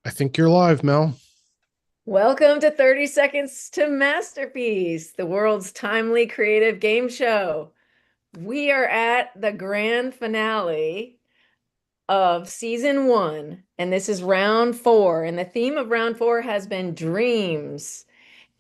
I think you're live, Mel. Welcome to 30 Seconds to Masterpiece, the world's timely creative game show. We are at the grand finale of season one, and this is round four. And the theme of round four has been dreams.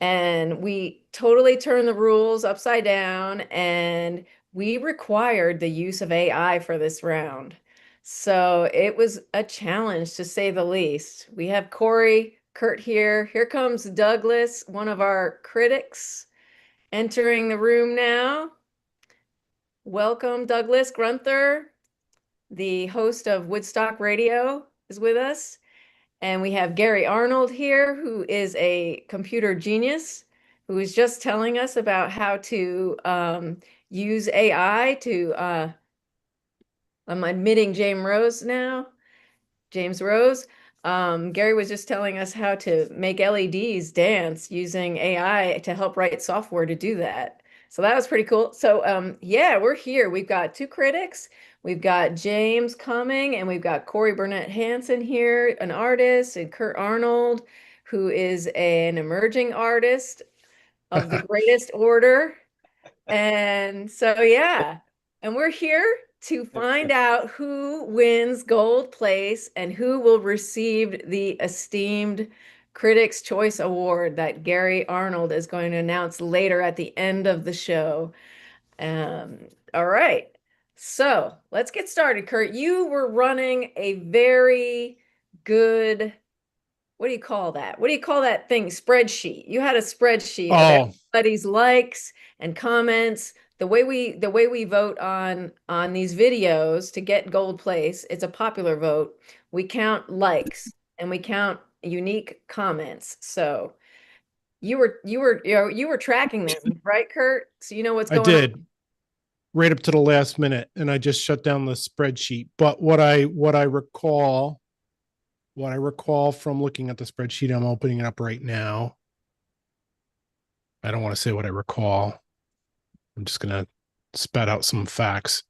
And we totally turned the rules upside down, and we required the use of AI for this round. So it was a challenge to say the least. We have Corey, Kurt here. Here comes Douglas, one of our critics, entering the room now. Welcome, Douglas Grunther, the host of Woodstock Radio, is with us. And we have Gary Arnold here, who is a computer genius, who is just telling us about how to use AI to, I'm admitting James Rose now, James Rose. Gary was just telling us how to make LEDs dance using AI to help write software to do that. So that was pretty cool. So yeah, we're here. We've got two critics. We've got James coming, and we've got Corey Burnett Hansen here, an artist, and Kurt Arnold, who is an emerging artist of the greatest order. And so, yeah, and we're here to find out who wins gold place and who will receive the esteemed Critics' Choice Award that Gary Arnold is going to announce later at the end of the show. Um, all right. So let's get started, Kurt. You were running a very good, what do you call that? What do you call that thing? Spreadsheet. You had a spreadsheet of Oh, everybody's likes and comments. The way we vote on these videos to get gold place, it's a popular vote. We count likes and we count unique comments. So you were tracking them, right, Kurt? So you know what's I going on. did right up to the last minute, and I just shut down the spreadsheet. But what I recall from looking at the spreadsheet, I'm opening it up right now. I don't want to say what I recall. I'm just gonna spat out some facts.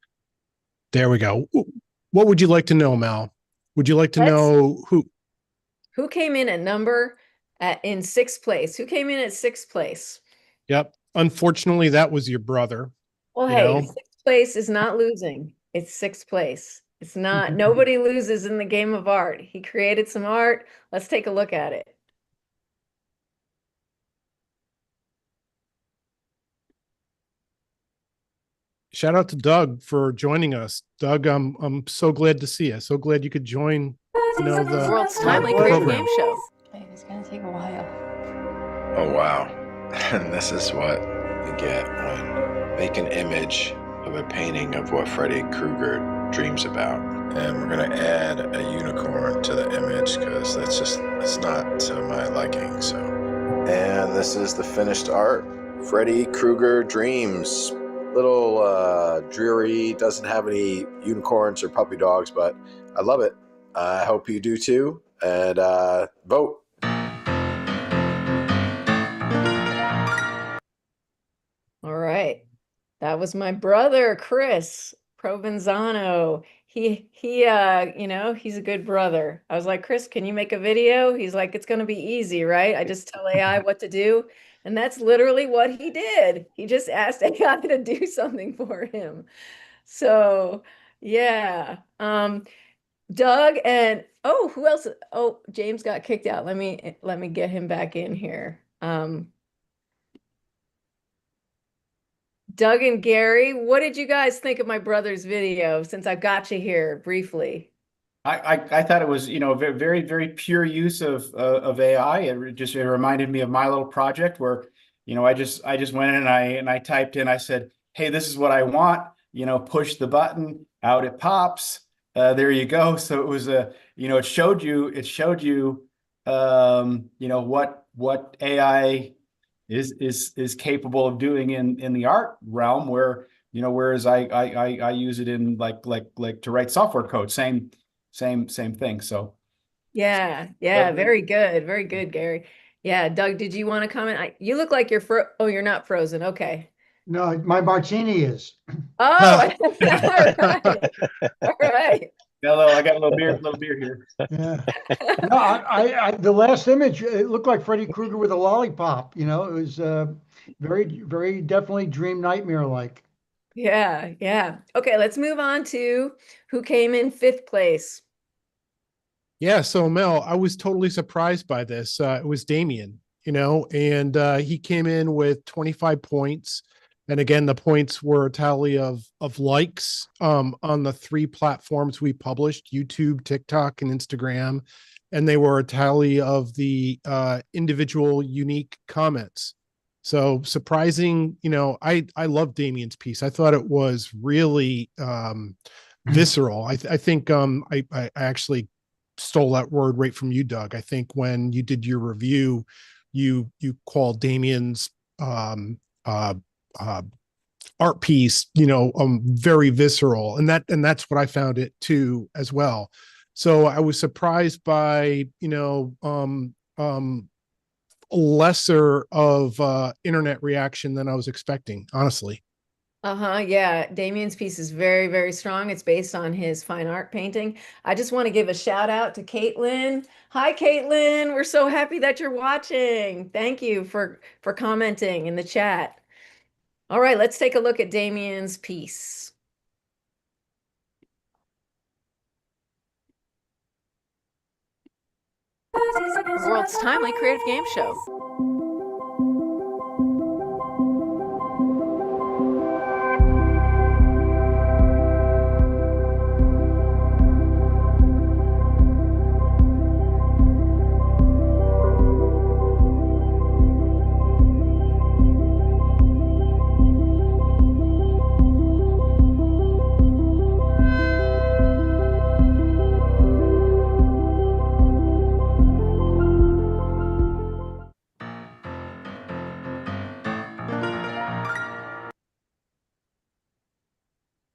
There we go. What would you like to know, Mal? Would you like to Let's know who? Who came in at number in sixth place? Who came in at sixth place? Yep. Unfortunately, that was your brother. Well, You hey, know. sixth place is not losing. It's sixth place. It's not, nobody loses in the game of art. He created some art. Let's take a look at it. Shout out to Doug for joining us. Doug, I'm so glad to see you. So glad you could join. The The world's timely creative game program. show. Okay, it's gonna take a while. Oh wow. And this is what you get when make an image of a painting of what Freddy Krueger dreams about. And we're gonna add a unicorn to the image because it's not to my liking. So, and this is the finished art. Freddy Krueger dreams. Little dreary, doesn't have any unicorns or puppy dogs, but I love it. I hope you do too. And vote. All right. That was my brother, Chris Provenzano. He's a good brother. I was like, Chris, can you make a video? He's like, it's going to be easy, right? I just tell AI what to do. And that's literally what he did. He just asked AI to do something for him. So, yeah. Doug and who else? Oh, James got kicked out. Let me get him back in here. Doug and Gary, what did you guys think of my brother's video since I've got you here briefly? I thought it was, very, very, very pure use of AI. It reminded me of my little project where, I just went in and I typed in, I said, hey, this is what I want, push the button, out it pops. There you go. So it was it showed you what AI is capable of doing in the art realm where, whereas I use it in like to write software code, same thing. So Yeah, but very good. Very good, Gary. Yeah, Doug, did you want to comment? You look like you're not frozen. Okay. No, my martini is. Oh, all right. All right. Hello, I got a little beer here. Yeah. No, the last image, it looked like Freddy Krueger with a lollipop. It was very, very definitely dream nightmare like. Yeah, yeah. Okay, let's move on to who came in fifth place. Yeah, so Mel, I was totally surprised by this. It was Damien, and he came in with 25 points. And again, the points were a tally of likes on the 3 platforms we published: YouTube, TikTok, and Instagram. And they were a tally of the individual unique comments. So surprising, I love Damien's piece. I thought it was really visceral. I think I actually stole that word right from you, Doug. I think when you did your review, you called Damien's uh, uh, art piece, very visceral, and that's what I found it too as well. So I was surprised by lesser of internet reaction than I was expecting, honestly. Yeah. Damien's piece is very, very strong. It's based on his fine art painting. I just want to give a shout out to Caitlin. Hi, Caitlin. We're so happy that you're watching. Thank you for commenting in the chat. All right, let's take a look at Damien's piece. The world's timely creative game show.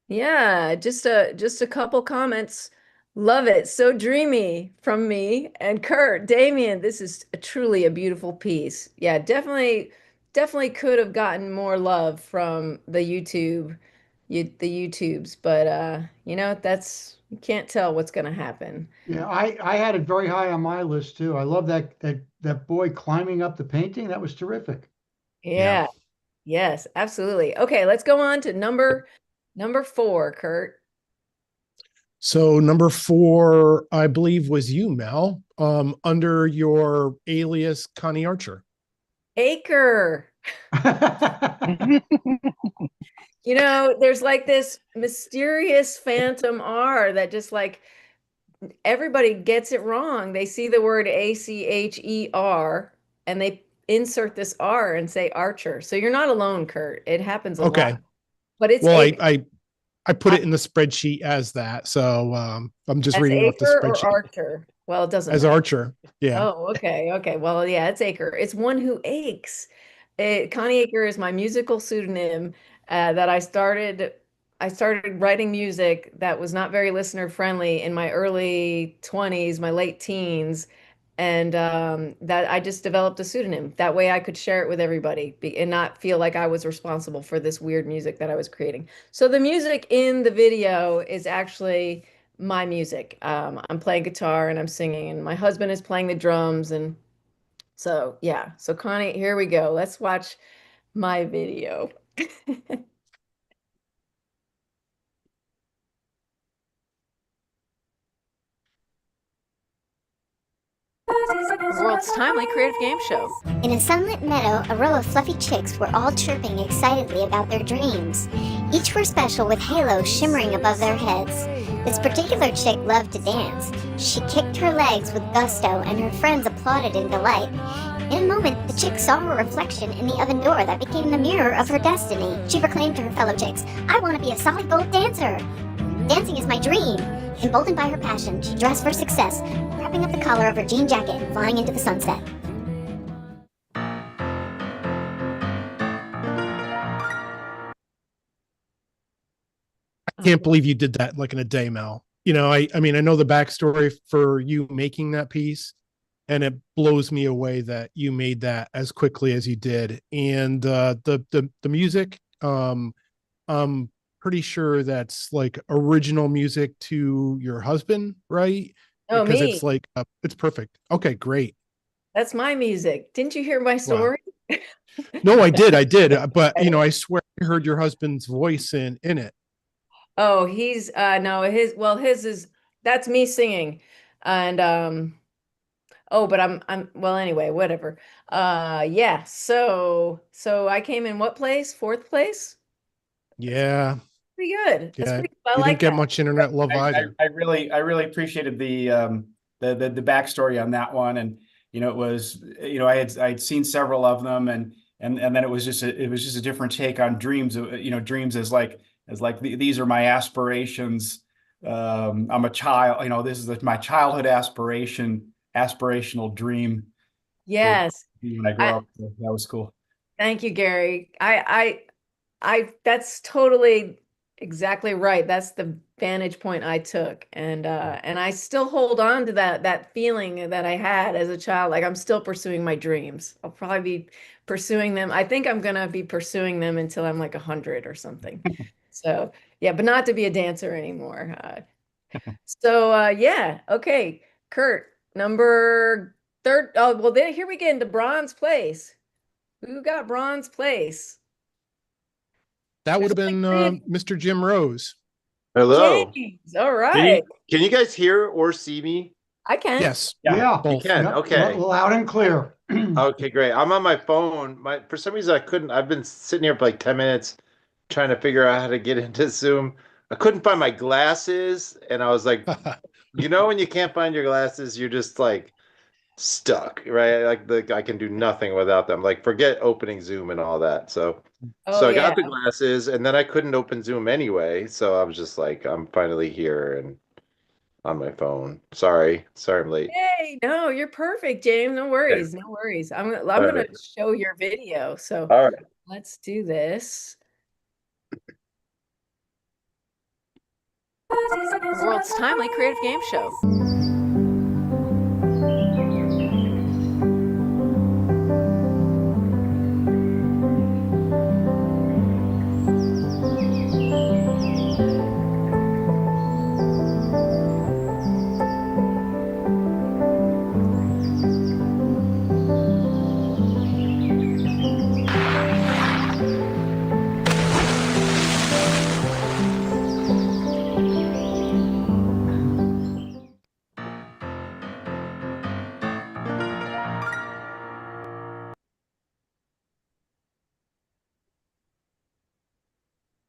Yeah, just a couple comments. Love it. So dreamy from me and Kurt. Damien, this is truly a beautiful piece. Yeah, definitely could have gotten more love from the YouTubes, but that's you can't tell what's gonna happen. Yeah, I had it very high on my list too. I love that boy climbing up the painting. That was terrific. Yeah. Yeah, yes, absolutely. Okay, let's go on to number 4, Kurt. So number 4, I believe, was you, Mel, under your alias Connie Archer. Acre. There's like this mysterious phantom R that just like everybody gets it wrong. They see the word ACHER and they insert this R and say Archer. So you're not alone, Kurt. It happens a Okay. lot. But it's Well, Acre. I put it in the spreadsheet as that. So I'm just As reading off the Acre or spreadsheet Archer? Well, it doesn't as matter. Archer. Yeah. Oh, okay. Okay. Well, yeah, it's Acre. It's one who aches. Connie Acre is my musical pseudonym that I started writing music that was not very listener friendly in my early 20s, my late teens, and that I just developed a pseudonym. That way I could share it with everybody and not feel like I was responsible for this weird music that I was creating. So the music in the video is actually my music. I'm playing guitar and I'm singing, and my husband is playing the drums. And so, yeah. So, Connie, here we go. Let's watch my video. The world's timely creative game show. In a sunlit meadow, a row of fluffy chicks were all chirping excitedly about their dreams. Each were special with halos shimmering above their heads. This particular chick loved to dance. She kicked her legs with gusto and her friends applauded in delight. In a moment, the chick saw her reflection in the oven door that became the mirror of her destiny. She proclaimed to her fellow chicks, "I want to be a solid gold dancer. Dancing is my dream." Emboldened by her passion, she dressed for success, wrapping up the collar of her jean jacket and flying into the sunset. I can't believe you did that like in a day, Mel. I mean, I know the backstory for you making that piece, and it blows me away that you made that as quickly as you did. And the music, pretty sure that's like original music to your husband, right? Oh, Because me. it's like it's perfect. Okay, great. That's my music. Didn't you hear my Wow. story? No, I did, but I swear I heard your husband's voice in it. Oh, he's no, his is that's me singing. And oh, but I'm well anyway, whatever. Yeah. So I came in what place? Fourth place? Yeah, Pretty good. That's yeah. pretty good. I You didn't like get that. much internet love either. I really appreciated the backstory on that one, and it was I had seen several of them, and then it was just a different take on dreams. Dreams as like these are my aspirations. I'm a child. This is my childhood aspirational dream to Yes. be when I I grow up. So that was cool. thank you, Gary. That's totally exactly right. That's the vantage point I took. And I still hold on to that feeling that I had as a child. Like I'm still pursuing my dreams. I'll probably be pursuing them. I think I'm gonna be pursuing them until I'm like 100 or something. So yeah, but not to be a dancer anymore. Yeah, okay. Kurt, number third. Oh, well, then here we get into bronze place. Who got bronze place? That would There's have only been three of Mr. Jim Rose. Hello. James. All Can right. you guys hear or see me? I can. Yes, Yeah. You both. can. Yep. Okay. Loud and clear. Okay, great. I'm on my phone. For some reason I couldn't. I've been sitting here for like 10 minutes trying to figure out how to get into Zoom. I couldn't find my glasses, and I was like, when you can't find your glasses, you're just like stuck, right? Like I can do nothing without them. Like forget opening Zoom and all that. So Oh so I yeah. got the glasses, and then I couldn't open Zoom anyway. So I was just like, I'm finally here and on my phone. Sorry, I'm late. Hey, no, you're perfect, James. No Okay. worries. No worries. I'm All gonna right. show your video. So All right. let's do this. World's timely creative game show.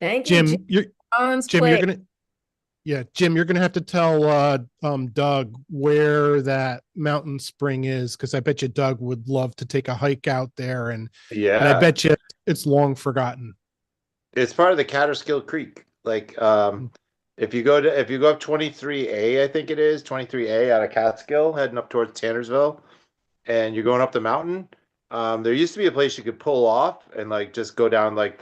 Thank you, James. Jim, you're Bronze Jim, you're place. gonna Jim, you're gonna have to tell Doug where that mountain spring is, because I bet you Doug would love to take a hike out there, and I Yeah. bet you it's long forgotten. It's part of the Catterskill Creek. Like if you go up 23A, I think it is, 23A out of Catskill heading up towards Tannersville, and you're going up the mountain, there used to be a place you could pull off and like just go down like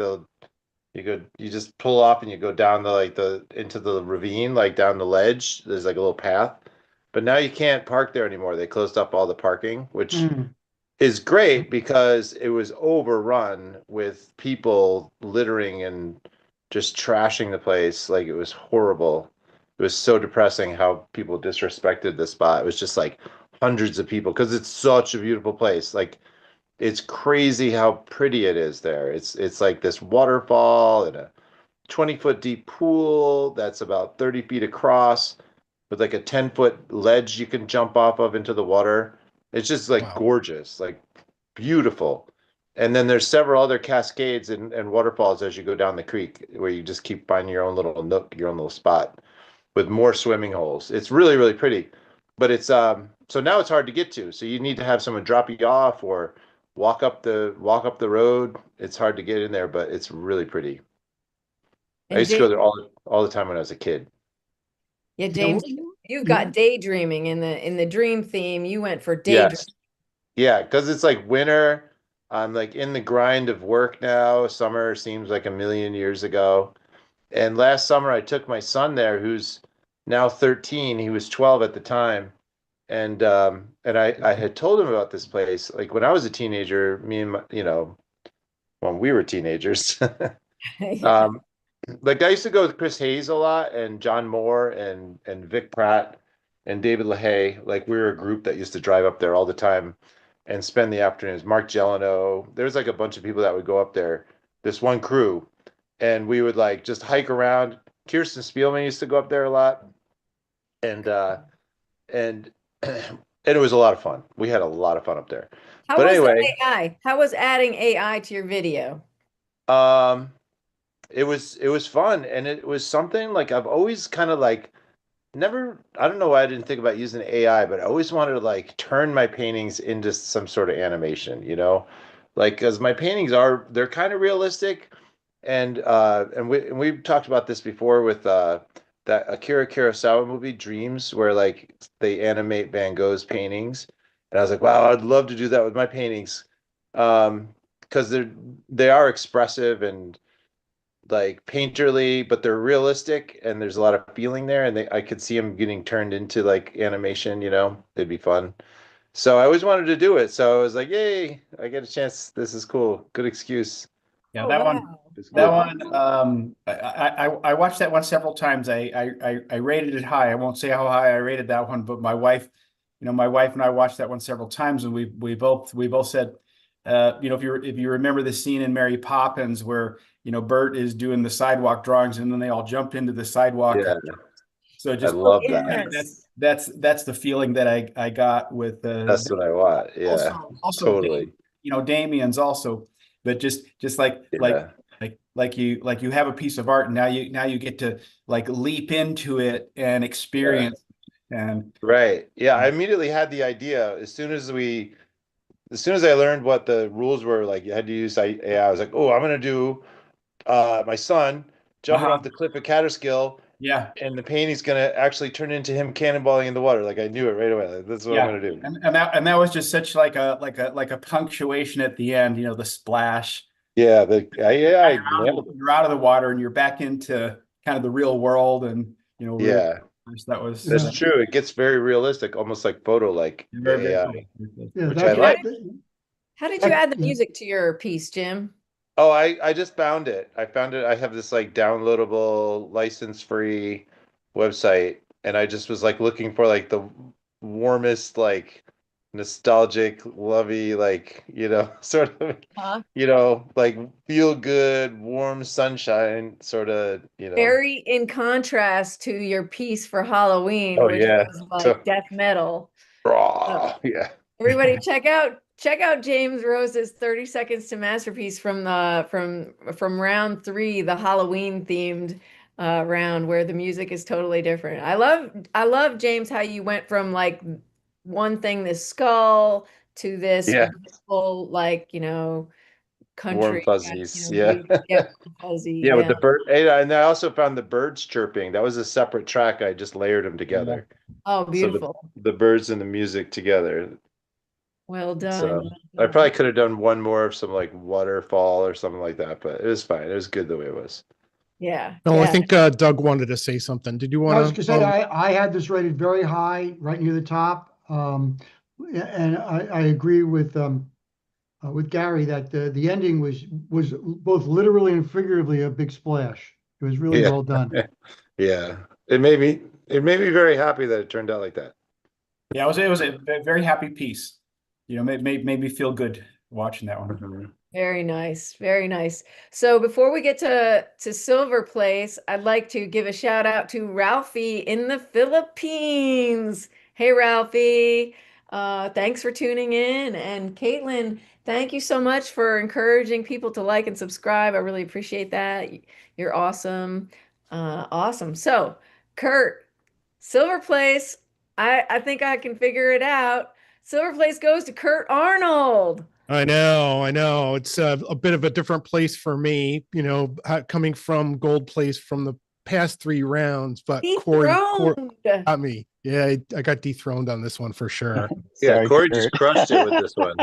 you just pull off and you go down the into the ravine, like down the ledge. There's like a little path. But now you can't park there anymore. They closed up all the parking, which is great because it was overrun with people littering and just trashing the place. Like it was horrible. It was so depressing how people disrespected the spot. It was just like hundreds of people because it's such a beautiful place. Like it's crazy how pretty it is there. It's like this waterfall and a 20-foot deep pool that's about 30 feet across with like a 10-foot ledge you can jump off of into the water. It's just like Wow. gorgeous, like beautiful. And then there's several other cascades and waterfalls as you go down the creek where you just keep finding your own little nook, your own little spot with more swimming holes. It's really, really pretty. But it's so now it's hard to get to. So you need to have someone drop you off or walk up the road. It's hard to get in there, but it's really pretty. I And used to go James, there all the time when I was a kid. yeah, Yeah, James, you've got daydreaming in the dream theme. You went for daydream. Yes. Yeah, because it's like winter. I'm like in the grind of work now. Summer seems like a million years ago. And last summer I took my son there, who's now 13. He was 12 at the time. And I had told him about this place. Like when I was a teenager, me and my, when we were teenagers. Yeah. Um, like I used to go with Chris Hayes a lot and John Moore and Vic Pratt and David LaHaye. Like we were a group that used to drive up there all the time and spend the afternoons. Mark Gelano. There's like a bunch of people that would go up there. This one crew, and we would like just hike around. Kirsten Spielman used to go up there a lot, and and and it was a lot of fun. We had a lot of fun up there. How But was the anyway, AI? How was adding AI to your video? um, it was fun, and it was something like I've always kind of like never. I don't know why I didn't think about using AI, but I always wanted to like turn my paintings into some sort of animation, like because my paintings they're kind of realistic, and we've talked about this before with that Akira Kurosawa movie Dreams, where like they animate Van Gogh's paintings, and I was like, wow, I'd love to do that with my paintings, because they are expressive and like painterly, but they're realistic and there's a lot of feeling there, and I could see them getting turned into like animation, it'd be fun. So I always wanted to do it. So I was like, yay, I get a chance. This is cool. Good excuse. Yeah, Oh, that one, wow. It's that cool. one, I watched that one several times. I rated it high. I won't say how high I rated that one, but my wife, my wife and I watched that one several times, and we both said, if you remember the scene in Mary Poppins where Bert is doing the sidewalk drawings, and then they all jump into the sidewalk. Yeah, So I just love that. Yes. that's the feeling that I got with That's what I want. Yeah, also totally. Damien's also, but just like Yeah. you have a piece of art, and now you get to like leap into it and Yeah. experience, and Right. Yeah, I immediately had the idea as soon as I learned what the rules were, like you had to use AI, I was like, oh, I'm gonna do my son jumping uh-huh, off the cliff at Catterskill, yeah, and the painting's gonna actually turn into him cannonballing in the water. Like I knew it right away. Like, this is what I'm yeah, gonna do. and that was just such like a punctuation at the end, the splash. Yeah, I nailed it. You're out of the water and you're back into kind of the real world, and really Yeah, that was that's Yeah. true. It gets very realistic, almost like photo like the very, very AI, cool. Yeah, which I that, like. How did you add the yeah. music to your piece, Jim? Oh, I just found it. I found it. I have this like downloadable, license-free website, and I just was like looking for like the warmest, like nostalgic, lovey, like, sort of, Huh? like feel good, warm sunshine, sort of. Very in contrast to your piece for Halloween, Oh which yeah. was like So death metal. So raw. Yeah. everybody check out James Rose's 30 Seconds to Masterpiece from the from round 3, the Halloween themed round where the music is totally different. I love James how you went from like one thing, this skull, to this Yeah. full like, Warm country, fuzzies. Yeah. beauty. Yep, fuzzy. Yeah, with Yeah. the bird, and I also found the birds chirping. That was a separate track. I just layered them Yeah. together. Oh, So beautiful. the birds and the music together. Well done. So I Well probably done. could have done one more of some like waterfall or something like that, but it was fine. It was good the way it was. Yeah. No, I Yeah. think Doug wanted to say something. Did you I was want gonna to? say, I had this rated very high, right near the top. And I agree with Gary that the ending was both literally and figuratively a big splash. It was really Yeah. well done. Yeah. It made me very happy that it turned out like that. Yeah, it was a very happy piece. Made me feel good watching that one. Mhm. Very nice. Very nice. So before we get to Silver Place, I'd like to give a shout out to Ralphie in the Philippines. Hey, Ralphie. Thanks for tuning in. And Caitlin, thank you so much for encouraging people to like and subscribe. I really appreciate that. You're awesome. Awesome. So, Kurt, Silver Place, I think I can figure it out. Silver Place goes to Kurt Arnold. I know. It's a bit of a different place for me, coming from gold place from the past 3 rounds, but Corey Dethroned. got me. Yeah, I got dethroned on this one for sure. Yeah, Sorry, Corey just Kurt. crushed it with this one.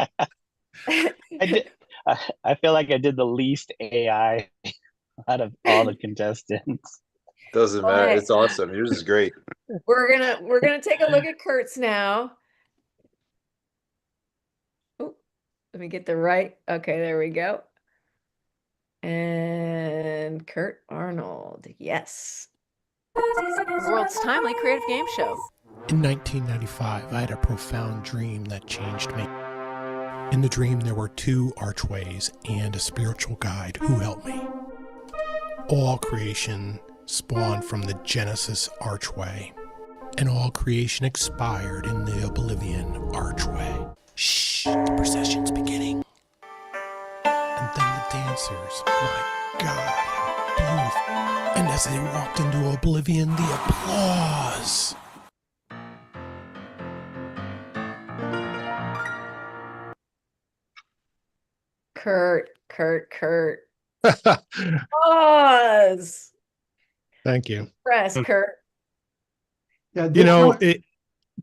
I did. I feel like I did the least AI out of all the contestants. Doesn't Well, matter. hey, It's awesome. Yours is great. we're gonna take a look at Kurt's now. Oh, let me get the right. Okay, there we go. And Kurt Arnold. Yes. The world's timely creative game show. In 1995, I had a profound dream that changed me. In the dream, there were 2 archways and a spiritual guide who helped me. All creation spawned from the Genesis archway, and all creation expired in the Oblivion archway. Shh, the procession's beginning. And then the dancers, my God, how beautiful. And as they walked into Oblivion, the applause. Kurt. Pause. Thank you. Press, Kurt. Yeah, You this know, one,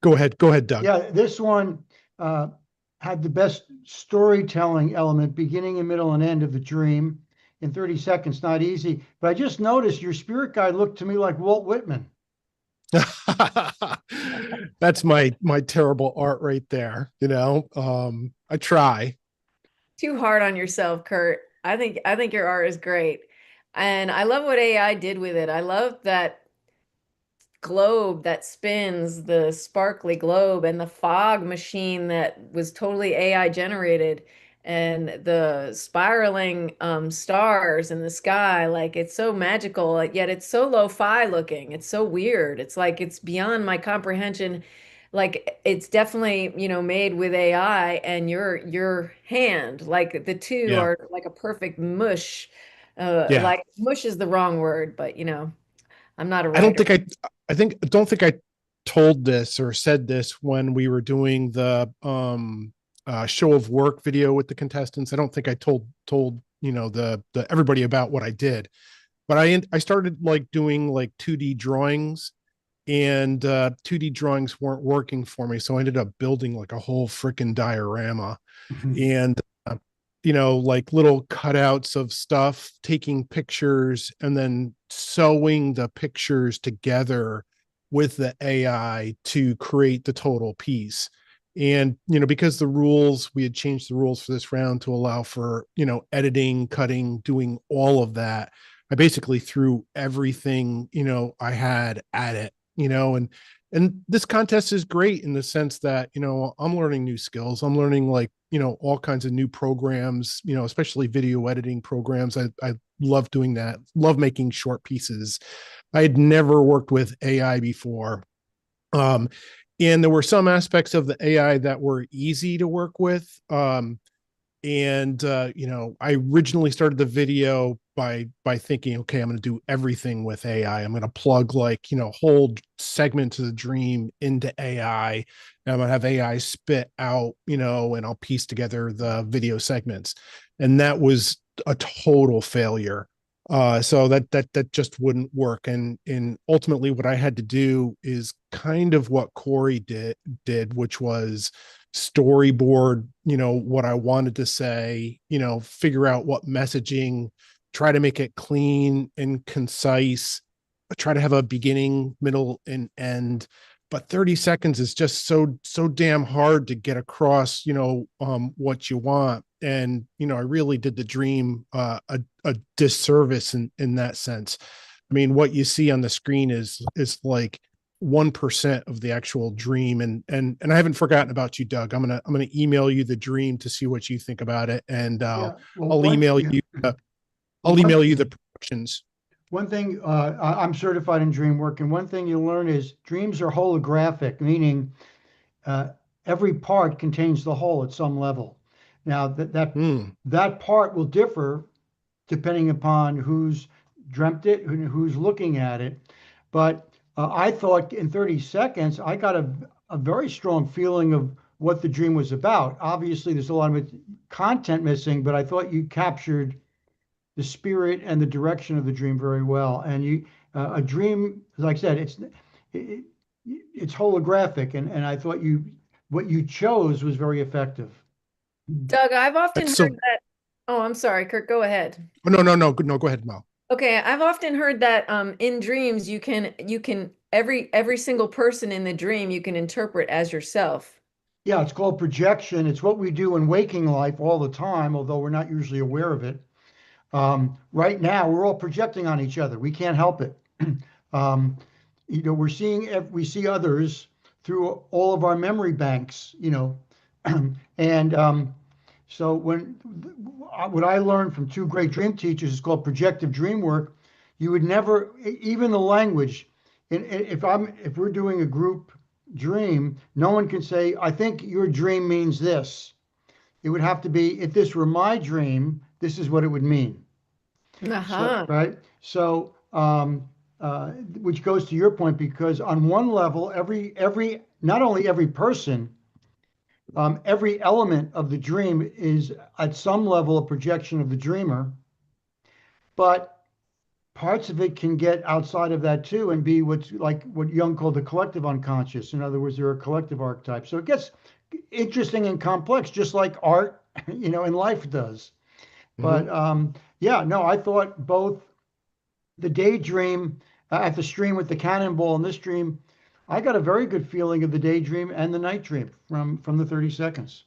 go ahead, Doug. yeah, this one had the best storytelling element, beginning and middle and end of the dream in 30 seconds. Not easy, but I just noticed your spirit guide looked to me like Walt Whitman. That's my terrible art right there. I try. Too hard on yourself, Kurt. I think your art is great. And I love what AI did with it. I love that globe that spins, the sparkly globe, and the fog machine that was totally AI generated, and the spiraling stars in the sky. Like, it's so magical, yet it's so lo-fi looking. It's so weird. It's like it's beyond my comprehension. Like, it's definitely, made with AI, and your hand, like the two Yeah. are like a perfect mush. Yeah. Like, mush is the wrong word, but I'm not a I don't writer. think I told this or said this when we were doing the show of work video with the contestants. I don't think I told the everybody about what I did, but I started like doing like 2D drawings, and 2D drawings weren't working for me, so I ended up building like a whole freaking diorama. And like little cutouts of stuff, taking pictures and then sewing the pictures together with the AI to create the total piece. And because we had changed the rules for this round to allow for editing, cutting, doing all of that, I basically threw everything I had at it. And this contest is great in the sense that I'm learning new skills. I'm learning like all kinds of new programs, especially video editing programs. I love doing that. Love making short pieces. I had never worked with AI before. And there were some aspects of the AI that were easy to work with. And I originally started the video by thinking, okay, I'm going to do everything with AI. I'm going to plug like whole segments of the dream into AI, and I'm going to have AI spit out and I'll piece together the video segments. And that was a total failure. So that just wouldn't work. And ultimately what I had to do is kind of what Corey did, which was storyboard what I wanted to say, figure out what messaging, try to make it clean and concise, try to have a beginning, middle, and end. But 30 seconds is just so damn hard to get across what you want. And I really did the dream a disservice in that sense. I mean, what you see on the screen is like 1% of the actual dream. And I haven't forgotten about you, Doug. I'm gonna email you the dream to see what you think about it, and I'll email you the productions. One thing, I'm certified in dream work, and one thing you learn is dreams are holographic, meaning every part contains the whole at some level. Now that part will differ depending upon who's dreamt it, who's looking at it. But I thought in 30 seconds, I got a very strong feeling of what the dream was about. Obviously, there's a lot of content missing, but I thought you captured the spirit and the direction of the dream very well. And a dream, like I said, it's holographic, and I thought what you chose was very effective. Doug, I've often heard that. Oh, I'm sorry, Kurt, go ahead. No, go ahead, Mel. Okay, I've often heard that in dreams you can every single person in the dream you can interpret as yourself. Yeah, it's called projection. It's what we do in waking life all the time, although we're not usually aware of it. Right now, we're all projecting on each other. We can't help it. Um, we see others through all of our memory banks, and so what I learned from two great dream teachers is called projective dream work. You would never, even the language, if we're doing a group dream, no one can say, I think your dream means this. It would have to be, if this were my dream, this is what it would mean. So, Uh-huh. right. So, which goes to your point, because on one level, not only every person, every element of the dream is at some level a projection of the dreamer, but parts of it can get outside of that too and be what's like what Jung called the collective unconscious. In other words, there are collective archetypes. So it gets interesting and complex, just like art, in life does. But yeah, no, I thought both the daydream at the stream with the cannonball and this dream, I got a very good feeling of the daydream and the night dream from the 30 seconds.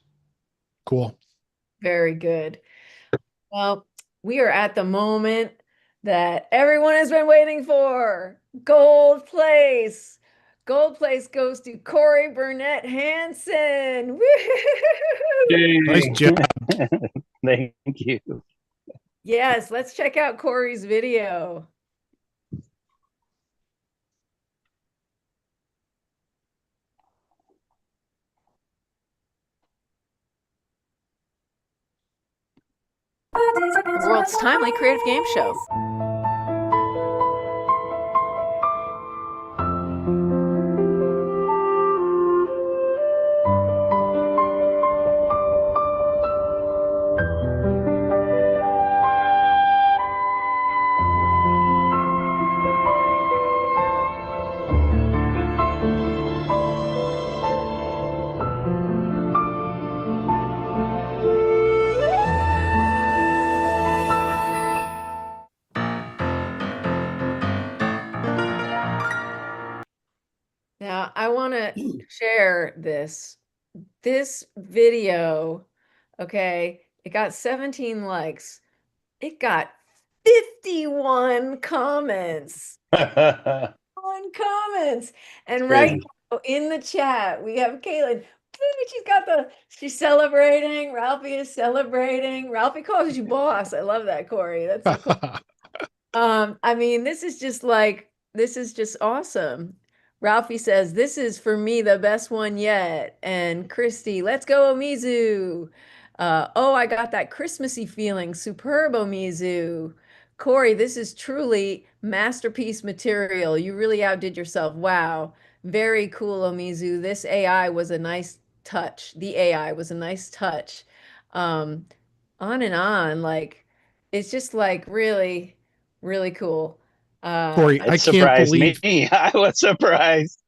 Cool. Very good. Well, we are at the moment that everyone has been waiting for. Gold place. Gold place goes to Corey Burnett Hansen. Nice job. Thank you. Yes, let's check out Corey's video. The world's timely creative game show. Now, I want to share this video. Okay, it got 17 likes. It got 51 comments. On comments. And right now in the chat, we have Caitlin. She's celebrating. Ralphie is celebrating. Ralphie calls you boss. I love that, Corey. That's so cool. I mean, this is just awesome. Ralphie says, this is for me the best one yet. And Christy, let's go, Omizu. Oh, I got that Christmassy feeling. Superb, Omizu. Corey, this is truly masterpiece material. You really outdid yourself. Wow. Very cool, Omizu. This AI was a nice touch. The AI was a nice touch. On and on. Like, it's just like really, really cool. Corey, I It can't surprised believe me. I was surprised.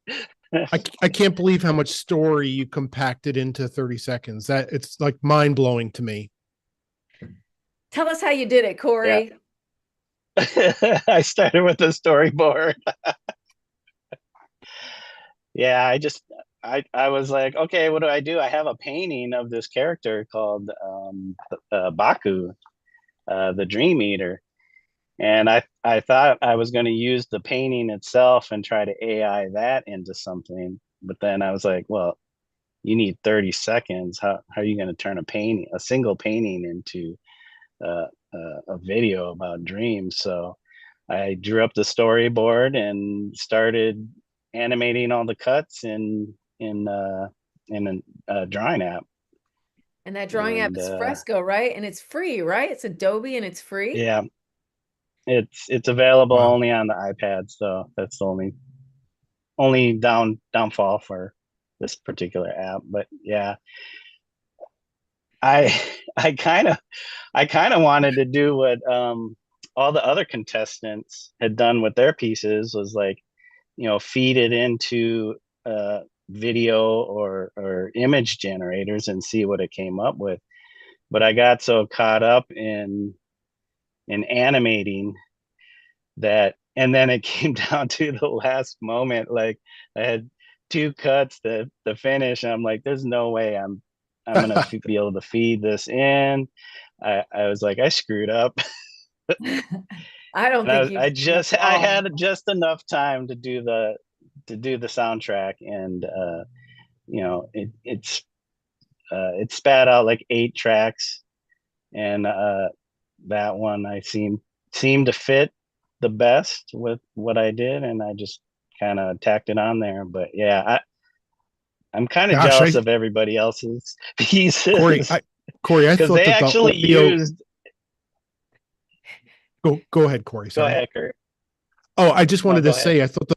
I can't believe how much story you compacted into 30 seconds. That it's like mind blowing to me. Tell us how you did it, Corey. I started with the storyboard. Yeah, I was like, okay, what do? I have a painting of this character called Baku, the Dream Eater. And I thought I was going to use the painting itself and try to AI that into something. But then I was like, well, you need 30 seconds. How are you going to turn a single painting into a video about dreams? So I drew up the storyboard and started animating all the cuts in a drawing app. And that drawing app is Fresco, right? And it's free, right? It's Adobe and it's free. Yeah, it's available Wow. only on the iPad, so that's the only downfall for this particular app. But yeah, I I kind of wanted to do what all the other contestants had done with their pieces, was like, feed it into video or image generators and see what it came up with. But I got so caught up in animating that, and then it came down to the last moment. Like, I had two cuts to finish, and I'm like, there's no way I'm gonna be able to feed this in. I was like, I screwed up. I don't And think you've seen them I all. had just enough time to do the soundtrack, and you know, it spat out like 8 tracks, and that one I seemed to fit the best with what I did, and I just kind of tacked it on there. But yeah, I'm kind of Gosh, jealous of everybody else's Corey, pieces Corey, I because thought they that the actually audio. used. Go ahead, Corey. Go Sorry. ahead, Kurt. Oh, I just No, wanted to go ahead. say I thought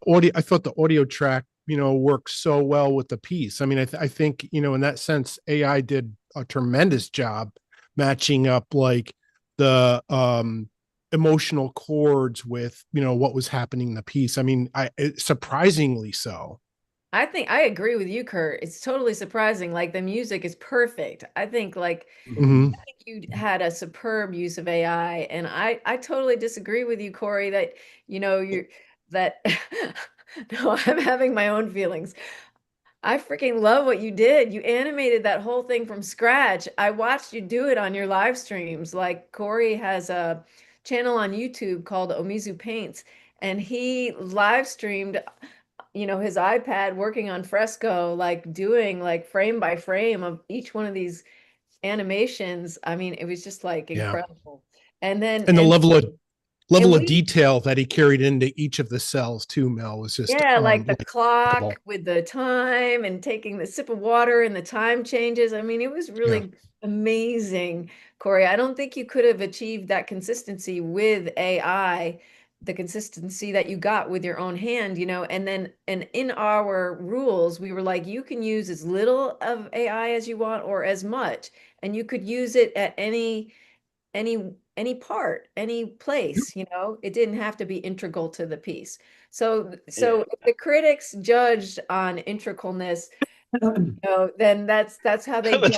the audio track, works so well with the piece. I mean, I think, in that sense, AI did a tremendous job matching up like the emotional chords with, what was happening in the piece. I mean, surprisingly so. I think I agree with you, Kurt. It's totally surprising. Like the music is perfect. I think Mhm. you had a superb use of AI, and I totally disagree with you, Corey, that you're that no, I'm having my own feelings. I freaking love what you did. You animated that whole thing from scratch. I watched you do it on your live streams. Like Corey has a channel on YouTube called Omizu Paints, and he live streamed, his iPad working on fresco, like doing like frame by frame of each one of these animations. I mean, it was just like Yeah. incredible. And then And the and level of we detail that he carried into each of the cells too, Mel, was just yeah, like the like clock remarkable. with the time and taking the sip of water and the time changes. I mean, it was Yeah. really amazing, Corey. I don't think you could have achieved that consistency with AI, the consistency that you got with your own hand, and in our rules, we were like, you can use as little of AI as you want or as much, and you could use it at any part, any place, it didn't have to be integral to the piece. So Yeah. if the critics judged on integralness, then that's how they But judge.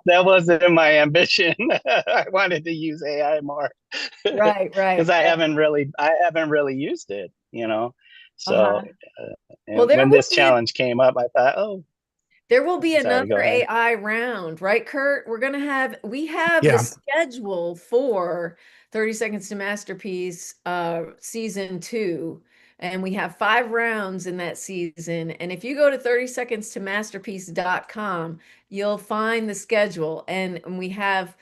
that wasn't my ambition. I wanted to use AI more Right, because right. I haven't really used it, you know. So Uh-huh. Well, and when this challenge came up, I thought, oh, there will be sorry, go another ahead. AI round, right, Kurt? We have the Yeah. schedule for 30 Seconds to Masterpiece season 2, and we have 5 rounds in that season. And if you go to 30seconds-to-masterpiece.com, you'll find the schedule. And we have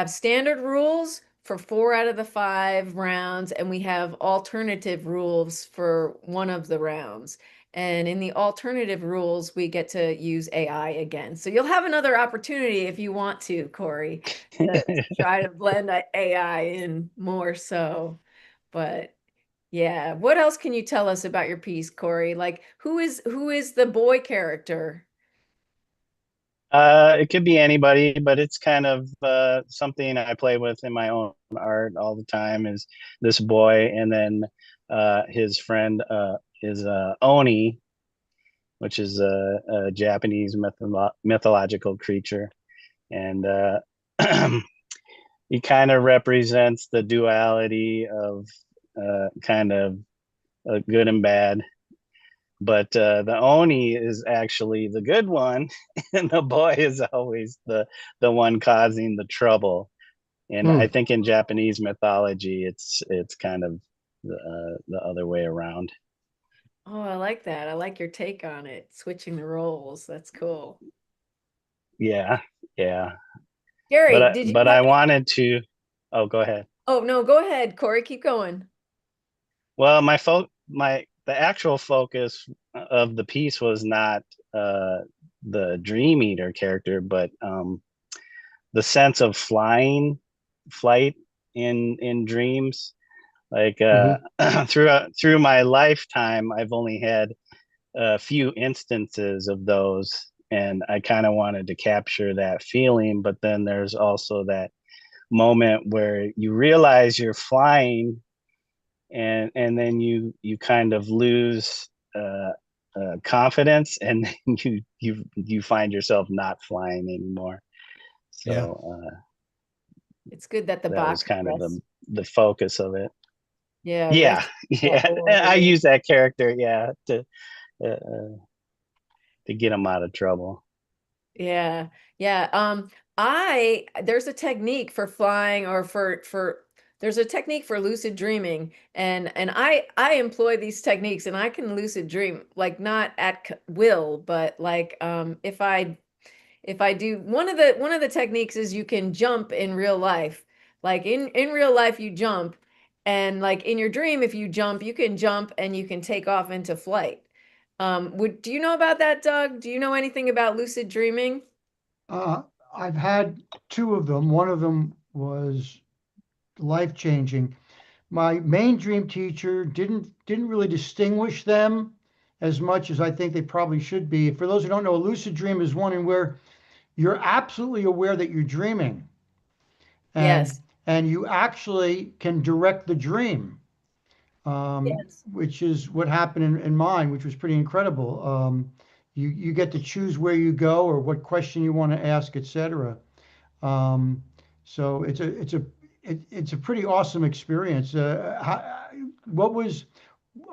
standard rules for 4 out of the 5 rounds, and we have alternative rules for one of the rounds. And in the alternative rules, we get to use AI again. So you'll have another opportunity if you want to, Corey, to try to blend AI in more so. But yeah, what else can you tell us about your piece, Corey? Like who is the boy character? It could be anybody, but it's kind of something I play with in my own art all the time. Is this boy, and then his friend is Oni, which is a Japanese mythological creature, and he kind of represents the duality of kind of good and bad. But the Oni is actually the good one, and the boy is always the one causing the trouble. And I Hmm. think in Japanese mythology, it's kind of the other way around. Oh, I like that. I like your take on it, switching the roles. That's cool. Yeah, yeah. Gary, did you But have I any? wanted to. Oh, go ahead. Oh, no, go ahead, Corey. Keep going. Well, the actual focus of the piece was not the Dream Eater character, but the sense of flight in dreams. Like Mhm. through my lifetime, I've only had a few instances of those, and I kind of wanted to capture that feeling. But then there's also that moment where you realize you're flying, and then you kind of lose confidence, and you find yourself not flying anymore. Yeah. So It's good that the that was box kind of rests. the focus of it. Yeah, Yeah, rest that yeah. I boy. use that character, yeah, to get him out of trouble. Yeah. Yeah. I there's a technique for flying or for there's a technique for lucid dreaming, and I employ these techniques, and I can lucid dream like not at will, but like if I do one of the techniques is you can jump in real life. Like in real life you jump, and like in your dream if you jump, you can jump and you can take off into flight. Would do you know about that, Doug? Do you know anything about lucid dreaming? Uh, I've had two of them. One of them was life-changing. My main dream teacher didn't really distinguish them as much as I think they probably should be. For those who don't know, a lucid dream is one in where you're absolutely aware that you're dreaming, and Yes. and you actually can direct the dream, Yes. which is what happened in mine, which was pretty incredible. You get to choose where you go or what question you want to ask, etc. Um, so it's a pretty awesome experience. What was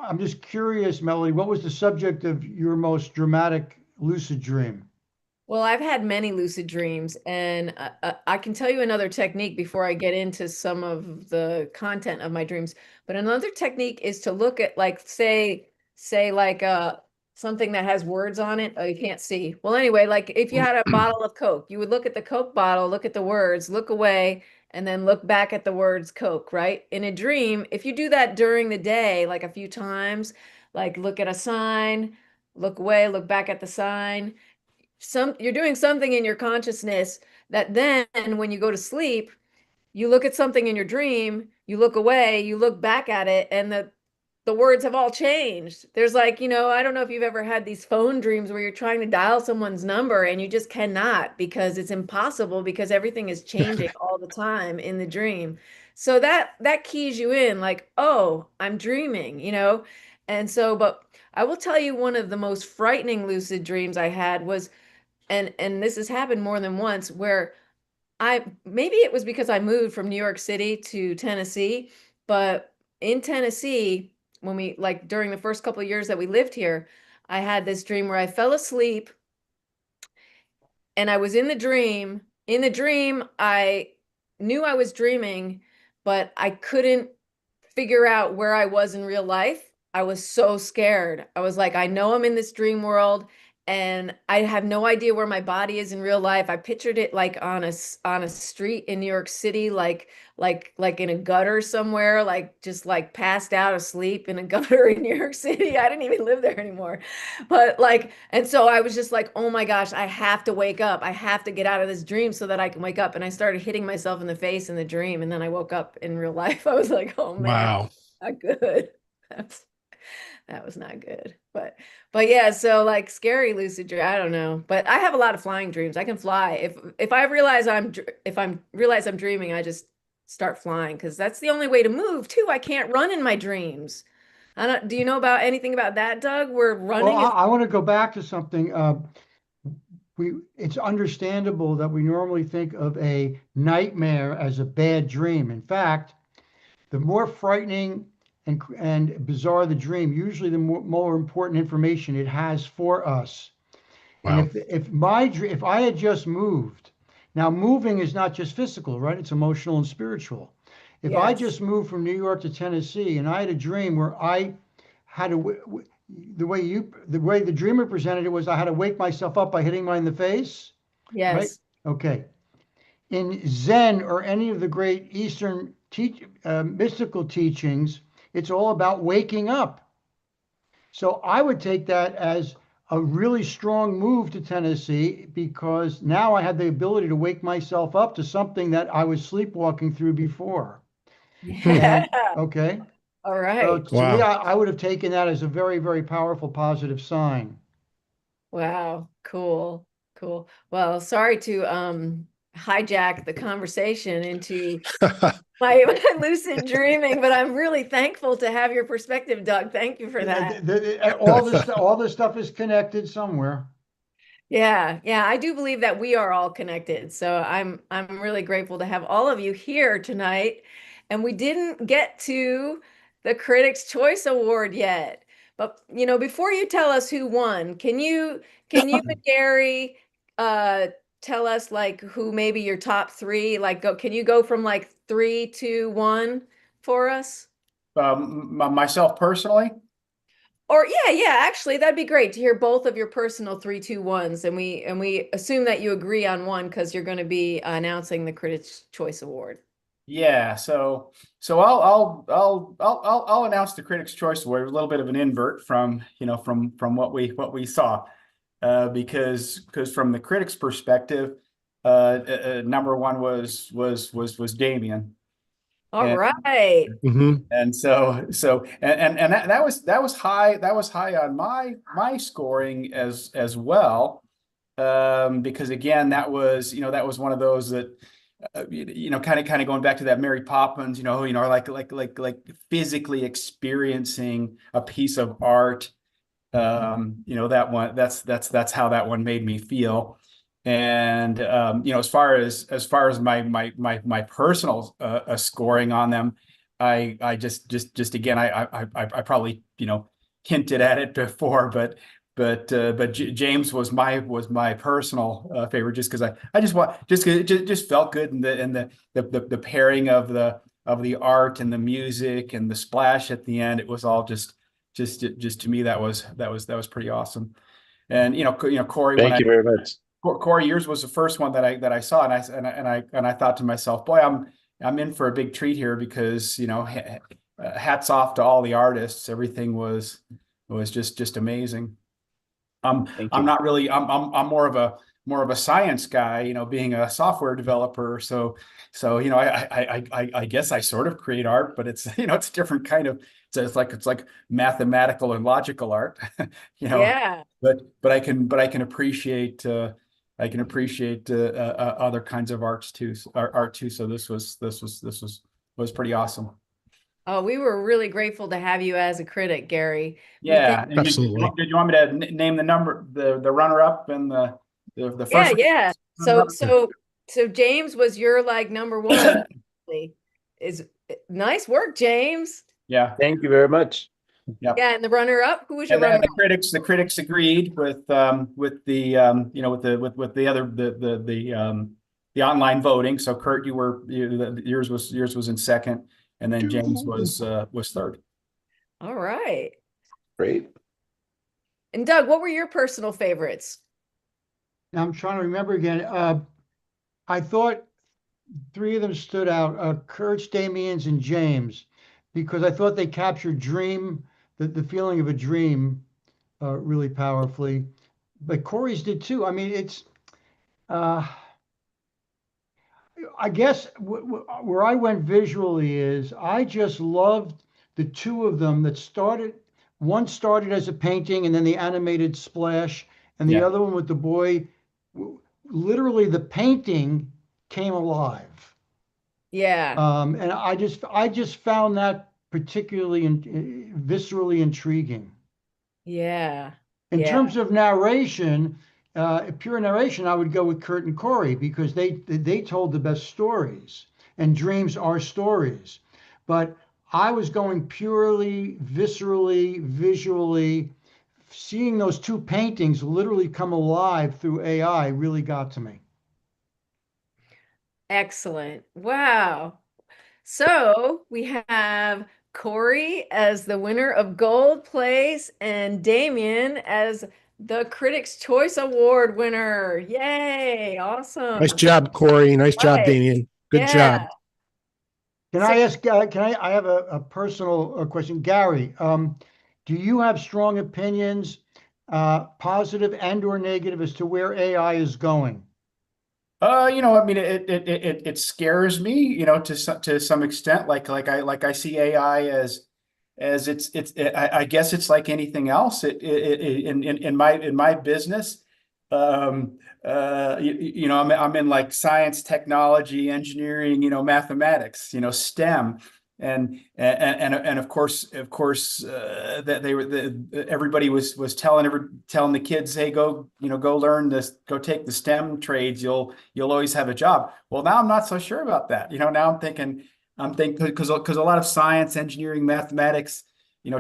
I'm just curious, Melody, what was the subject of your most dramatic lucid dream? Well, I've had many lucid dreams, and I can tell you another technique before I get into some of the content of my dreams. But another technique is to look at, like, say like something that has words on it. Oh, you can't see. Well, anyway, like if you had a bottle of Coke, you would look at the Coke bottle, look at the words, look away, and then look back at the words Coke, right? In a dream, if you do that during the day, like a few times, like look at a sign, look away, look back at the sign, you're doing something in your consciousness that then when you go to sleep, you look at something in your dream, you look away, you look back at it, and the words have all changed. There's like, I don't know if you've ever had these phone dreams where you're trying to dial someone's number and you just cannot because it's impossible because everything is changing all the time in the dream. So that keys you in like, oh, I'm dreaming. And so, but I will tell you one of the most frightening lucid dreams I had was, and this has happened more than once, where I maybe it was because I moved from New York City to Tennessee, but in Tennessee, when we like during the first couple of years that we lived here, I had this dream where I fell asleep and I was in the dream. In the dream, I knew I was dreaming, but I couldn't figure out where I was in real life. I was so scared. I was like, I know I'm in this dream world and I have no idea where my body is in real life. I pictured it like on a street in New York City, like in a gutter somewhere, like just like passed out asleep in a gutter in New York City. I didn't even live there anymore. But like, and so I was just like, oh my gosh, I have to wake up. I have to get out of this dream so that I can wake up. And I started hitting myself in the face in the dream. And then I woke up in real life. I was like, oh man, Wow. not good. That's that was not good. But yeah, so like scary lucid dream, I don't know. But I have a lot of flying dreams. I can fly. If I realize if I'm realize I'm dreaming, I just start flying because that's the only way to move too. I can't run in my dreams. I don't, do you know about anything about that, Doug? Where Well, running is I want to go back to something. It's understandable that we normally think of a nightmare as a bad dream. In fact, the more frightening and bizarre the dream, usually the more important information it has for us. And Wow. if I had just moved, now moving is not just physical, right? It's emotional and spiritual. If I yes. just moved from New York to Tennessee and I had a dream where I had to, the way the dreamer presented it was I had to wake myself up by hitting mine in the face, right? Yes. Okay. In Zen or any of the great Eastern mystical teachings, it's all about waking up. So I would take that as a really strong move to Tennessee because now I had the ability to wake myself up to something that I was sleepwalking through before. Yeah. And okay, All so right. to me, Wow. I would have taken that as a very, very powerful positive sign. Wow. Cool. Cool. Well, sorry to hijack the conversation into my lucid dreaming, but I'm really thankful to have your perspective, Doug. Thank you for that. All this stuff is connected somewhere. Yeah, yeah, I do believe that we are all connected. So I'm really grateful to have all of you here tonight. And we didn't get to the Critics' Choice Award yet. But before you tell us who won, can you and Gary uh tell us like who maybe your top three, like can you go from like three, two, one for us? Myself personally. Or yeah, actually, that'd be great to hear both of your personal 3, 2, 1s, and we assume that you agree on one because you're going to be announcing the Critics' Choice Award. Yeah, so I'll announce the Critics' Choice Award. A little bit of an invert from from what we saw, because from the critics' perspective, number one was Damien. All And, right. and that was high on my scoring as well, because again that was one of those that kind of going back to that Mary Poppins, like physically experiencing a piece of art. That one, that's how that one made me feel. And as far as my personal scoring on them, I just again I probably hinted at it before, but James was my personal favorite, just because I just want just felt good, and the pairing of the art and the music and the splash at the end, it was all just to me that was pretty awesome. And Corey, Thank you very much. Corey, yours was the first one that I saw, and I thought to myself, boy, I'm in for a big treat here, because hats off to all the artists. Everything was just amazing. Thank I'm you. not really. I'm more of a science guy, being a software developer. So I guess I sort of create art, but it's it's a different kind of. It's like mathematical and logical art, Yeah. But I can appreciate other kinds of art too. So this was pretty awesome. Oh, we were really grateful to have you as a critic, Gary. Yeah, and Absolutely. did you want me to name the runner up and the first? Yeah. So James was your like number one. Is nice work, James. Yeah. Thank you very much. Yeah. Yeah, and the runner up, who was your And runner then up? the critics agreed with the online voting. So Kurt, yours was in second, and then James was third. All right. Great. And Doug, what were your personal favorites? Now I'm trying to remember again. I thought three of them stood out: Kurt's, Damien's, and James, because I thought they captured the feeling of a dream, really powerfully. But Corey's did too. I mean, it's. I guess where I went visually is I just loved the two of them that started. One started as a painting and then the animated splash, and the Yeah. other one with the boy, literally the painting came alive. Yeah. And I just found that particularly viscerally intriguing. Yeah. In Yeah. terms of narration, pure narration, I would go with Kurt and Corey, because they told the best stories, and dreams are stories. But I was going purely viscerally, visually. Seeing those two paintings literally come alive through AI really got to me. Excellent. Wow. So we have Corey as the winner of Gold Place and Damien as the Critics' Choice Award winner. Yay. Awesome. Nice job, Corey. Nice job, Right. Damien. Good Yeah. job. Can I ask, I have a personal question. Gary, do you have strong opinions, positive and or negative, as to where AI is going? I mean, it scares me, to some extent. Like I see AI as I guess it's like anything else. In my business, I'm in like science, technology, engineering, mathematics, STEM, and of course that everybody was telling the kids, hey, go learn this, go take the STEM trades, you'll always have a job. Well, now I'm not so sure about that. Now I'm thinking because a lot of science, engineering, mathematics,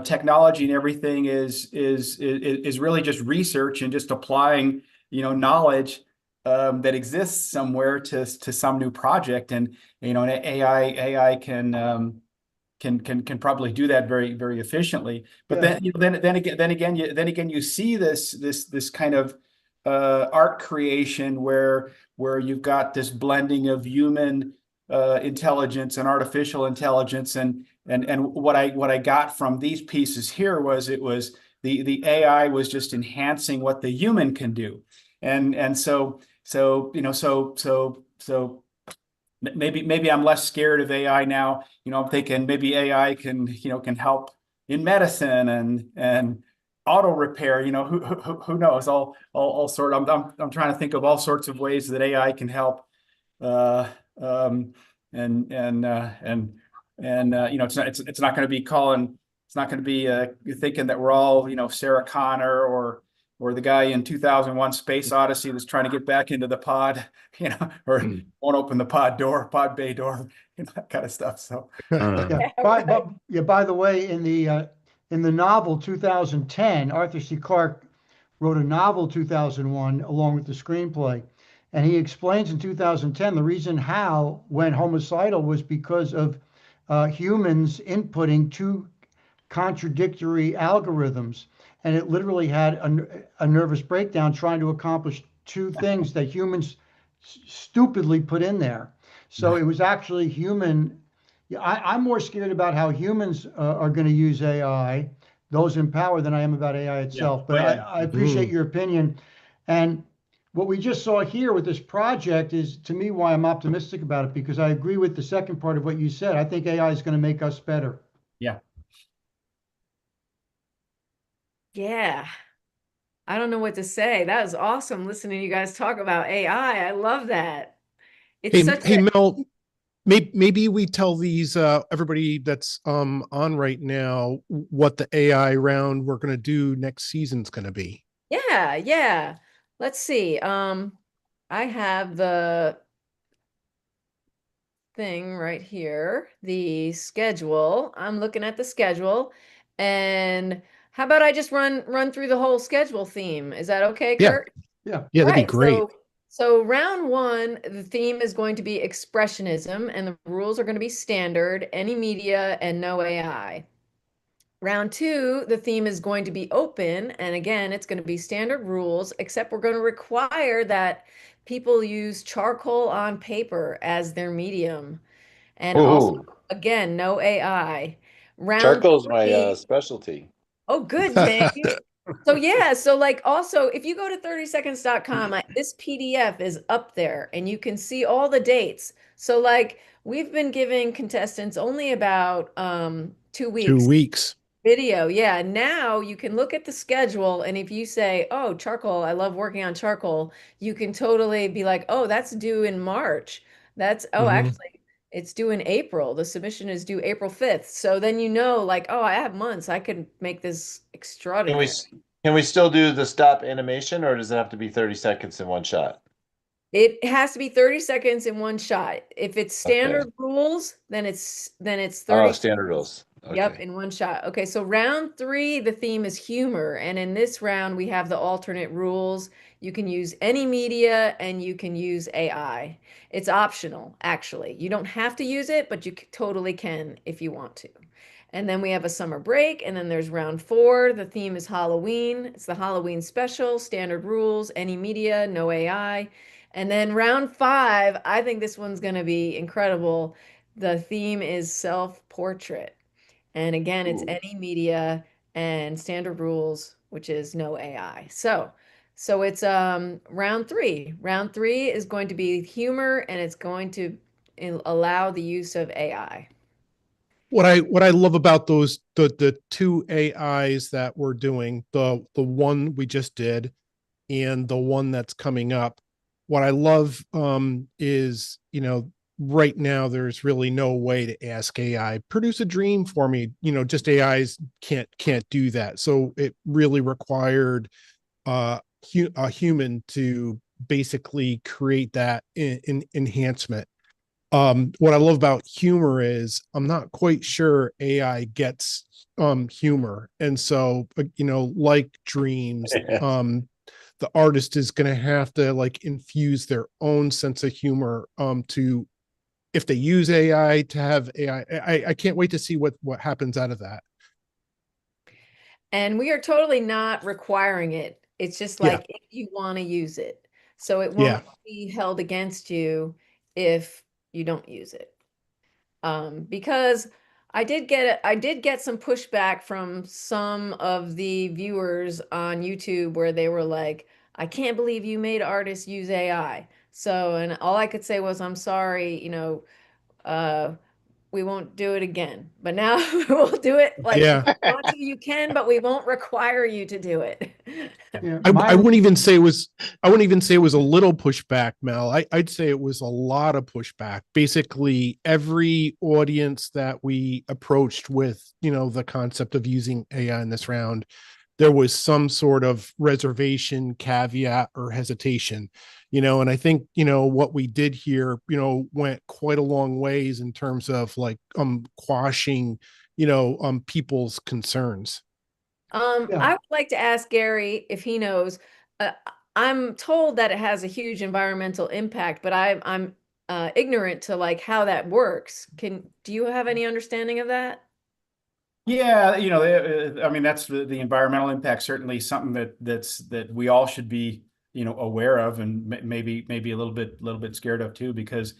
technology and everything is really just research and just applying knowledge that exists somewhere to some new project, and an AI can probably do that very, very efficiently. But then again, you see this kind of art creation where you've got this blending of human intelligence and artificial intelligence, and what I got from these pieces here was the AI was just enhancing what the human can do, and so maybe I'm less scared of AI now. I'm thinking maybe AI can help in medicine and auto repair. Who knows? All sort. I'm trying to think of all sorts of ways that AI can help. Uh, um, it's not going to be calling. It's not going to be thinking that we're all Sarah Connor or the guy in 2001 Space Odyssey that's trying to get back into the pod, or won't open the pod bay door, that kind of stuff. So Yeah. By the way, in the novel 2010, Arthur C. Clarke wrote a novel 2001 along with the screenplay, and he explains in 2010 the reason Hal went homicidal was because of humans inputting two contradictory algorithms, and it literally had a nervous breakdown trying to accomplish two things that humans stupidly put in there. So it was actually human. I'm more scared about how humans are going to use AI, those in power, than I am about AI itself. But I appreciate your opinion. And what we just saw here with this project is, to me, why I'm optimistic about it, because I agree with the second part of what you said. I think AI is going to make us better. Yeah. Yeah. I don't know what to say. That was awesome listening to you guys talk about AI. I love that. It's Hey, Mel, maybe we tell these everybody that's on right now what the AI round we're going to do next season's going to be. Yeah. Let's see. I have the thing right here, the schedule. I'm looking at the schedule, and how about I just run through the whole schedule theme? Is that okay, Yeah. Kurt? Yeah. Yeah, that'd be great. So round one, the theme is going to be expressionism, and the rules are going to be standard, any media, and no AI. Round two, the theme is going to be open, and again, it's going to be standard rules, except we're going to require that people use charcoal on paper as their medium. And also, again, no AI. Round Charcoal's my three. specialty. Oh, good, James. So yeah, so like also if you go to 30seconds.com, this PDF is up there and you can see all the dates. So like we've been giving contestants only about 2 weeks 2 weeks. video. Yeah, now you can look at the schedule, and if you say, "Oh, charcoal, I love working on charcoal," you can totally be like, "Oh, that's due in March. Actually, it's due in April. The submission is due April 5th." So then like, "Oh, I have months. I could make this Can we extraordinary." can we still do the stop animation, or does it have to be 30 seconds in one shot? It has to be 30 seconds in one shot. If it's standard rules, then it's 30 standard rules. Okay. Yep, in one shot. Okay, so round three, the theme is humor. And in this round, we have the alternate rules. You can use any media and you can use AI. It's optional, actually. You don't have to use it, but you totally can if you want to. And then we have a summer break. And then there's round four. The theme is Halloween. It's the Halloween special, standard rules, any media, no AI. And then round five, I think this one's going to be incredible. The theme is self-portrait. And again, it's any media and standard rules, which is no AI. So it's round three. Round three is going to be humor, and it's going to allow the use of AI. What I love about the two AIs that we're doing, the one we just did and the one that's coming up, what I love is, right now there's really no way to ask AI produce a dream for me. Just AIs can't do that. So it really required a human to basically create that enhancement. What I love about humor is I'm not quite sure AI gets humor, and so like dreams, the artist is going to have to like infuse their own sense of humor to, if they use AI, to have AI. I can't wait to see what happens out of that. And we are totally not requiring it. It's just Yeah. like if you want to use it. So it Yeah. won't be held against you if you don't use it. Because I did get some pushback from some of the viewers on YouTube where they were like, I can't believe you made artists use AI. So, and all I could say was, I'm sorry, we won't do it again. But now we'll do it. Like, if Yeah. you want to, you can, but we won't require you to do it. Yeah, I wouldn't even say it was, I wouldn't even say it was a little pushback, Mel. I'd say it was a lot of pushback. Basically, every audience that we approached with, the concept of using AI in this round, there was some sort of reservation, caveat, or hesitation, and I think, what we did here, went quite a long ways in terms of like quashing, people's concerns. Yeah. I would like to ask Gary if he knows. Uh, I'm told that it has a huge environmental impact, but I'm ignorant to like how that works. Do you have any understanding of that? Yeah, I mean, that's the environmental impact, certainly something that we all should be, aware of, and maybe a little bit scared of too, because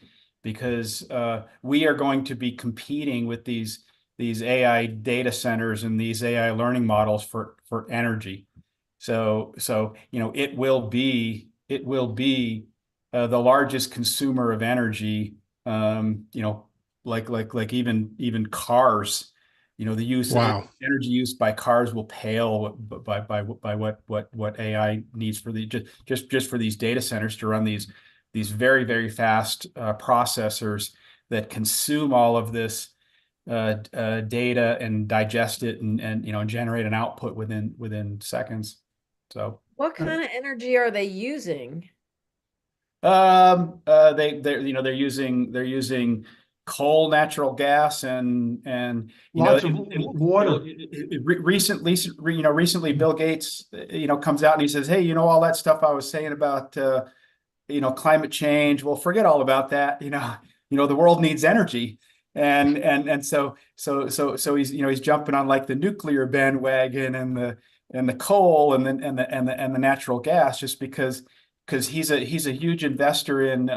we are going to be competing with these AI data centers and these AI learning models for energy. So it will be the largest consumer of energy. Like even cars. The Wow. energy used by cars will pale by what AI needs for just for these data centers to run these very, very fast processors that consume all of this data and digest it and generate an output within seconds. So What kind of energy are they using? they're using coal, natural gas, and Lots of water. recently Bill Gates comes out and he says, hey, all that stuff I was saying about climate change, well, forget all about that. The world needs energy. And so he's jumping on like the nuclear bandwagon and the coal and the natural gas, just because he's a huge investor in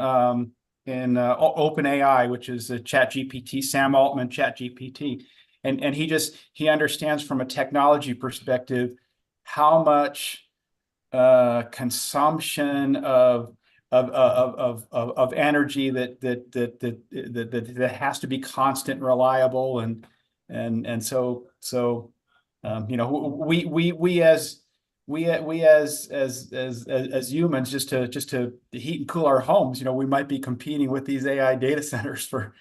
OpenAI, which is a Chat GPT, Sam Altman Chat GPT, and he understands from a technology perspective how much consumption of energy that has to be constant and reliable, and so we as humans, just to heat and cool our homes, we might be competing with these AI data centers for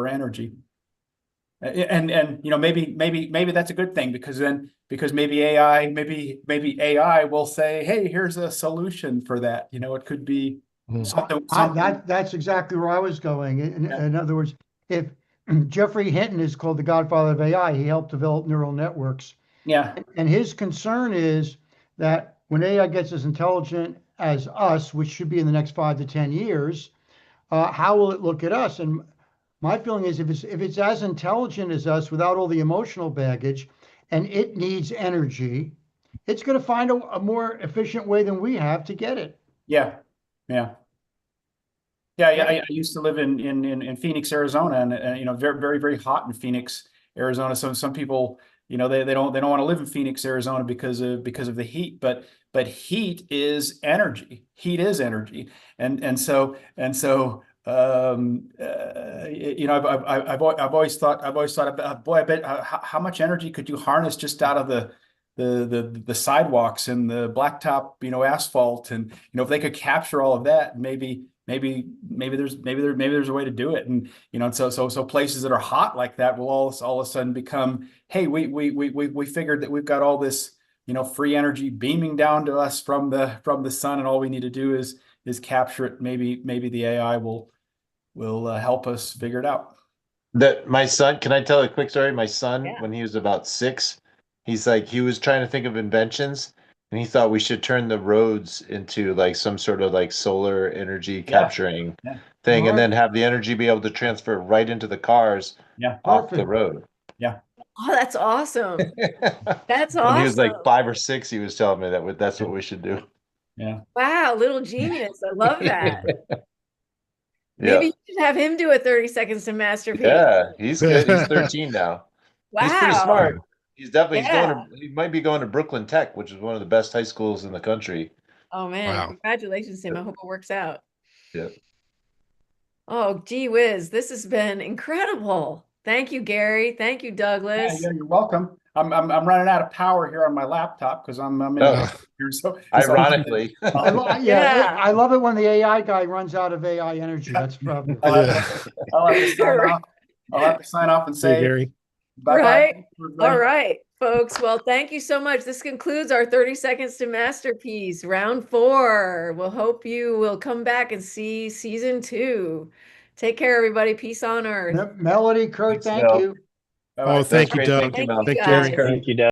energy. And maybe that's a good thing, because maybe AI will say, hey, here's a solution for that. It could be something. That's exactly where I was going. Yeah. In other words, if Jeffrey Hinton is called the godfather of AI, he helped develop neural networks. Yeah. And his concern is that when AI gets as intelligent as us, which should be in the next 5 to 10 years, how will it look at us? And my feeling is, if it's as intelligent as us without all the emotional baggage, and it needs energy, it's going to find a more efficient way than we have to get it. Yeah. Yeah. Yeah, I used to live in Phoenix, Arizona, and very, very, very hot in Phoenix, Arizona. So some people, they don't want to live in Phoenix, Arizona because of the heat, but heat is energy. Heat is energy, and so I've always thought about, boy, I bet how much energy could you harness just out of the sidewalks and the blacktop, asphalt, and if they could capture all of that, maybe there's a way to do it. And so places that are hot like that will all of a sudden become, hey, we figured that we've got all this free energy beaming down to us from the sun, and all we need to do is capture it. Maybe the AI will help us figure it out. That my son, can I tell a quick story? My son, Yeah. when he was about 6, he was trying to think of inventions, and he thought we should turn the roads into like some sort of like solar energy capturing yeah. thing, and Alright. then have the energy be able to transfer right into the cars Yeah. off the Perfect. road. Oh, that's awesome. That's When he was like awesome. 5 or 6, he was telling me that that's what we should do. Yeah. Wow, little genius. I love that. Yeah. Maybe you should have him do a 30 seconds to masterpiece. Yeah, he's good. He's 13 now. Wow. He's pretty smart. He's definitely Yeah. he might be going to Brooklyn Tech, which is one of the best high schools in the country. Oh man, Wow. congratulations to him. I hope it works out. Yeah. Oh, gee whiz, this has been incredible. Thank you, Gary. Thank you, Douglas. Yeah, you're welcome. I'm running out of power here on my laptop because I'm in Oh. the here. So Ironically. Yeah. I love it when the AI guy runs out of AI energy. That's probably. I'll have to sign off. I'll have to sign off and Hey, say Gary. bye-bye. Right. All right, folks. Well, thank you so much. This concludes our 30 seconds to masterpiece round 4. We'll hope you will come back and see season 2. Take care, everybody. Peace on earth. Melody, Kurt, Thanks, thank Mel. you. Oh, thank you, great. Doug. Thank you, Mel. Thank you, Thank Gary. guys. Thank you, Dad.